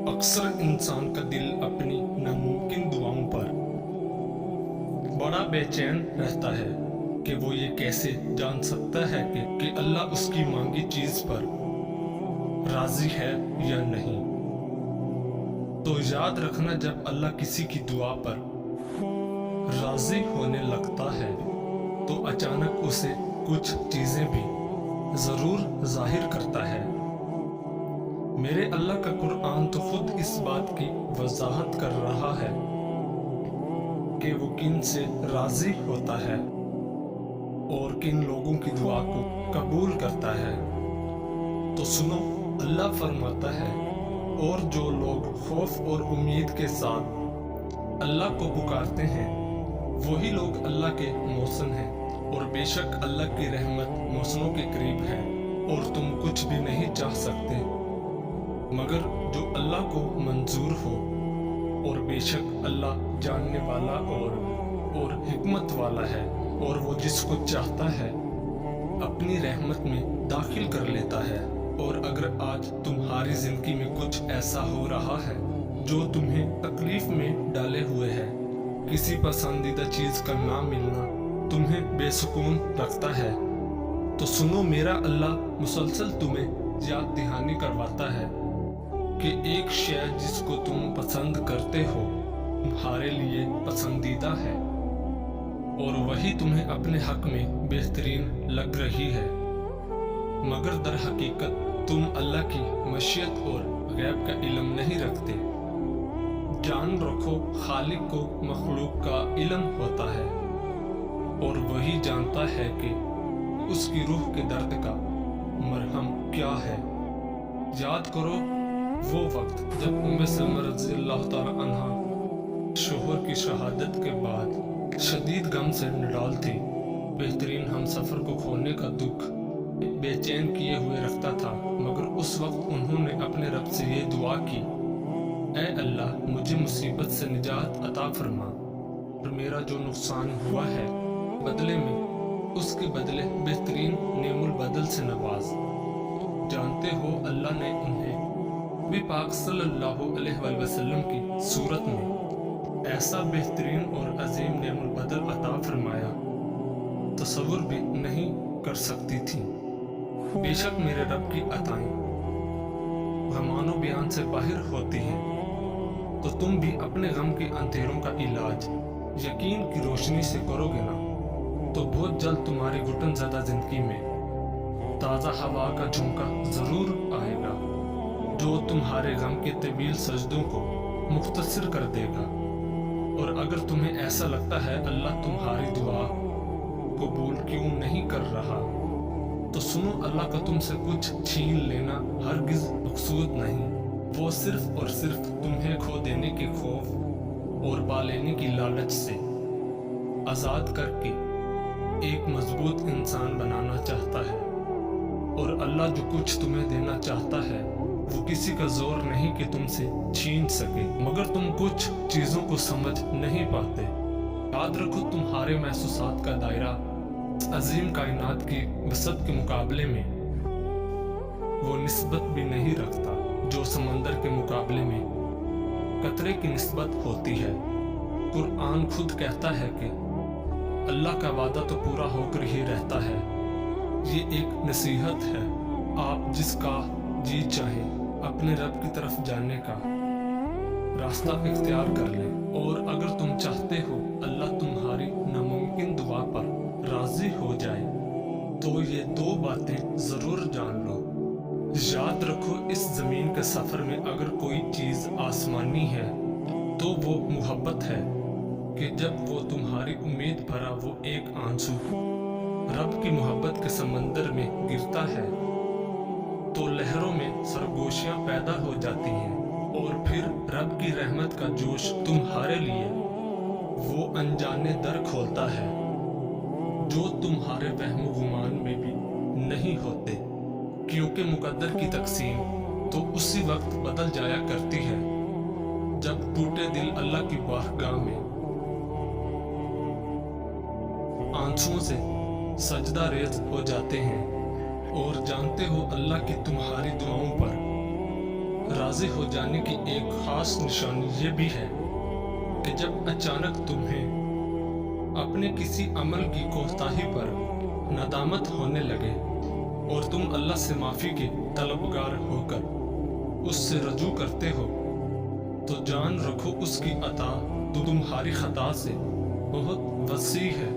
अक्सर इंसान का दिल अपनी नामुमकिन दुआओं पर बड़ा बेचैन रहता है कि वो ये कैसे जान सकता है कि अल्लाह उसकी मांगी चीज पर राजी है या नहीं। तो याद रखना, जब अल्लाह किसी की दुआ पर राजी होने लगता है तो अचानक उसे कुछ चीजें भी जरूर जाहिर करता है। मेरे अल्लाह का कुरान तो खुद इस बात की वजाहत कर रहा है कि वो किन से राजी होता है और किन लोगों की दुआ को कबूल करता है। तो सुनो, अल्लाह फरमाता है, और जो लोग खौफ और उम्मीद के साथ अल्लाह को पुकारते हैं वही लोग अल्लाह के मौसन हैं, और बेशक अल्लाह की रहमत मौसमों के करीब है और तुम कुछ भी नहीं चाह सकते मगर जो अल्लाह को मंजूर हो। और बेशक अल्लाह जानने वाला और हिकमत वाला है, और वो जिसको चाहता है अपनी रहमत में दाखिल कर लेता है। और अगर आज तुम्हारी जिंदगी में कुछ ऐसा हो रहा है जो तुम्हें तकलीफ में डाले हुए है, किसी पसंदीदा चीज का ना मिलना तुम्हें बेसुकून रखता है, तो सुनो, मेरा अल्लाह मुसलसल तुम्हें याद दहानी करवाता है कि एक शय जिसको तुम पसंद करते हो तुम्हारे लिए पसंदीदा है और वही तुम्हें अपने हक में बेहतरीन लग रही है, मगर दर हकीकत तुम अल्लाह की मशीयत और गैब का इल्म नहीं रखते। जान रखो, खालिक को मखलूक का इल्म होता है और वही जानता है कि उसकी रूह के दर्द का मरहम क्या है। याद करो वो वक्त जब उम्मे सलमा रज़ियल्लाहु तआला अन्हा शोहर की शहादत के बाद शदीद गम से निडाल थी। बेहतरीन हमसफर को खोने का दुख बेचैन किए हुए रखता था, मगर उस वक्त उन्होंने अपने रब से ये दुआ की, ऐ अल्लाह, मुझे मुसीबत से निजात अता फरमा और मेरा जो नुकसान हुआ है बदले में उसके बदले बेहतरीन नेमुल बदल से नवाज। जानते हो, अल्लाह ने उन्हें नबी पाक सल्लल्लाहु अलैहि वसल्लम की सूरत में ऐसा बेहतरीन और अजीम नेमुल बदल अता फरमाया, तसव्वुर भी नहीं कर सकती थी। बेशक मेरे रब की अताएं गमानो बयान से बाहर होती हैं, तो तुम भी अपने गम के अंधेरों का इलाज यकीन की रोशनी से करोगे ना, तो बहुत जल्द तुम्हारी घुटन ज़्यादा जिंदगी में ताज़ा हवा का झोंका जरूर आएगा जो तुम्हारे गम के तवील सजदों को मुख्तसर कर देगा। और अगर तुम्हें ऐसा लगता है अल्लाह तुम्हारी दुआ कबूल क्यों नहीं कर रहा, तो सुनो, अल्लाह का तुमसे कुछ छीन लेना हरगिज मकसूद नहीं। वो सिर्फ और सिर्फ तुम्हें खो देने के खौफ और पा लेने की लालच से आज़ाद करके एक मजबूत इंसान बनाना चाहता है। और अल्लाह जो कुछ तुम्हें देना चाहता है वो किसी का जोर नहीं कि तुमसे छीन सके, मगर तुम कुछ चीजों को समझ नहीं पाते। याद रखो, तुम्हारे महसूसात का दायरा अजीम कायनात की वसत के मुकाबले में वो निस्बत भी नहीं रखता जो समंदर के मुकाबले में कतरे की निस्बत होती है। कुरान खुद कहता है कि अल्लाह का वादा तो पूरा होकर ही रहता है। ये एक नसीहत है, आप जिसका जी चाहे अपने रब की तरफ जाने का रास्ता इख्तियार कर लें। और अगर तुम चाहते हो अल्लाह तुम्हारी नामुमकिन दुआ पर राजी हो जाए, तो ये दो बातें जरूर जान लो। याद रखो, इस जमीन के सफर में अगर कोई चीज आसमानी है तो वो मोहब्बत है कि जब वो तुम्हारी उम्मीद भरा वो एक आंसू रब की मोहब्बत के समंदर में गिरता है तो लहरों में सरगोशियां पैदा हो जाती हैं, और फिर रब की रहमत का जोश तुम्हारे लिए वो अनजाने दर खोलता है जो तुम्हारे वहम गुमान में भी नहीं होते, क्योंकि मुकद्दर की तकसीम तो उसी वक्त बदल जाया करती है जब टूटे दिल अल्लाह की बारगाह में आंसुओं से सजदा रेज हो जाते हैं। और जानते हो, अल्लाह की तुम्हारी दुआओं पर वाज़ेह हो जाने की एक ख़ास निशानी ये भी है कि जब अचानक तुम्हें अपने किसी अमल की कोताही पर नदामत होने लगे और तुम अल्लाह से माफ़ी के तलबगार होकर उससे रजू करते हो, तो जान रखो उसकी अता तो तुम्हारी खता से बहुत वसी है।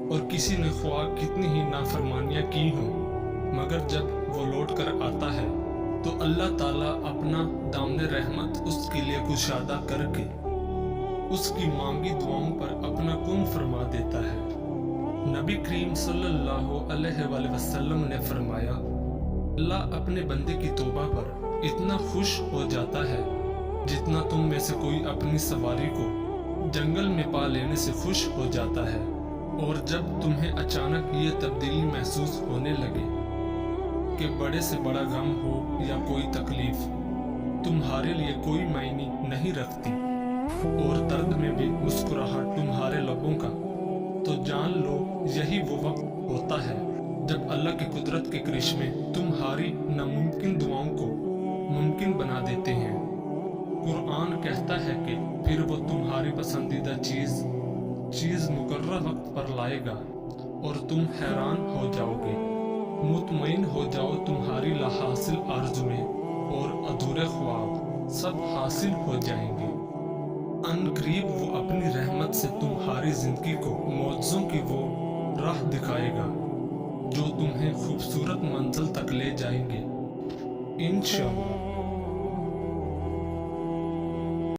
और किसी ने ख्वाह कितनी ही नाफरमानियाँ की हों, मगर जब वो लौट कर आता है तो अल्लाह ताला अपना दामने रहमत उसके लिए कुशादा करके उसकी मांगी दुआओं पर अपना कुन फरमा देता है। नबी करीम सल्लल्लाहु अलैहि वसल्लम ने फरमाया, अल्लाह अपने बंदे की तौबा पर इतना खुश हो जाता है जितना तुम में से कोई अपनी सवारी को जंगल में पा लेने से खुश हो जाता है। और जब तुम्हें अचानक ये तब्दीली महसूस होने लगे कि बड़े से बड़ा गम हो या कोई तकलीफ तुम्हारे लिए कोई मायने नहीं रखती और दर्द में भी मुस्कुराहट तुम्हारे लबों का, तो जान लो यही वो वक्त होता है जब अल्लाह की कुदरत के करिश्मे तुम्हारी नामुमकिन दुआओं को मुमकिन बना देते हैं। कुरान कहता है कि फिर वो तुम्हारी पसंदीदा चीज़ मुकर्रर वक्त पर लाएगा और तुम हैरान हो जाओगे। मुतमईन हो जाओ तुम्हारी लाहासिल आरज़ुएं और अधूरे ख्वाब सब हासिल हो जाएंगे। अनकरीब वो अपनी रहमत से तुम्हारी जिंदगी को मौजों की वो राह दिखाएगा जो तुम्हें खूबसूरत मंजिल तक ले जाएंगे इंशाअल्लाह।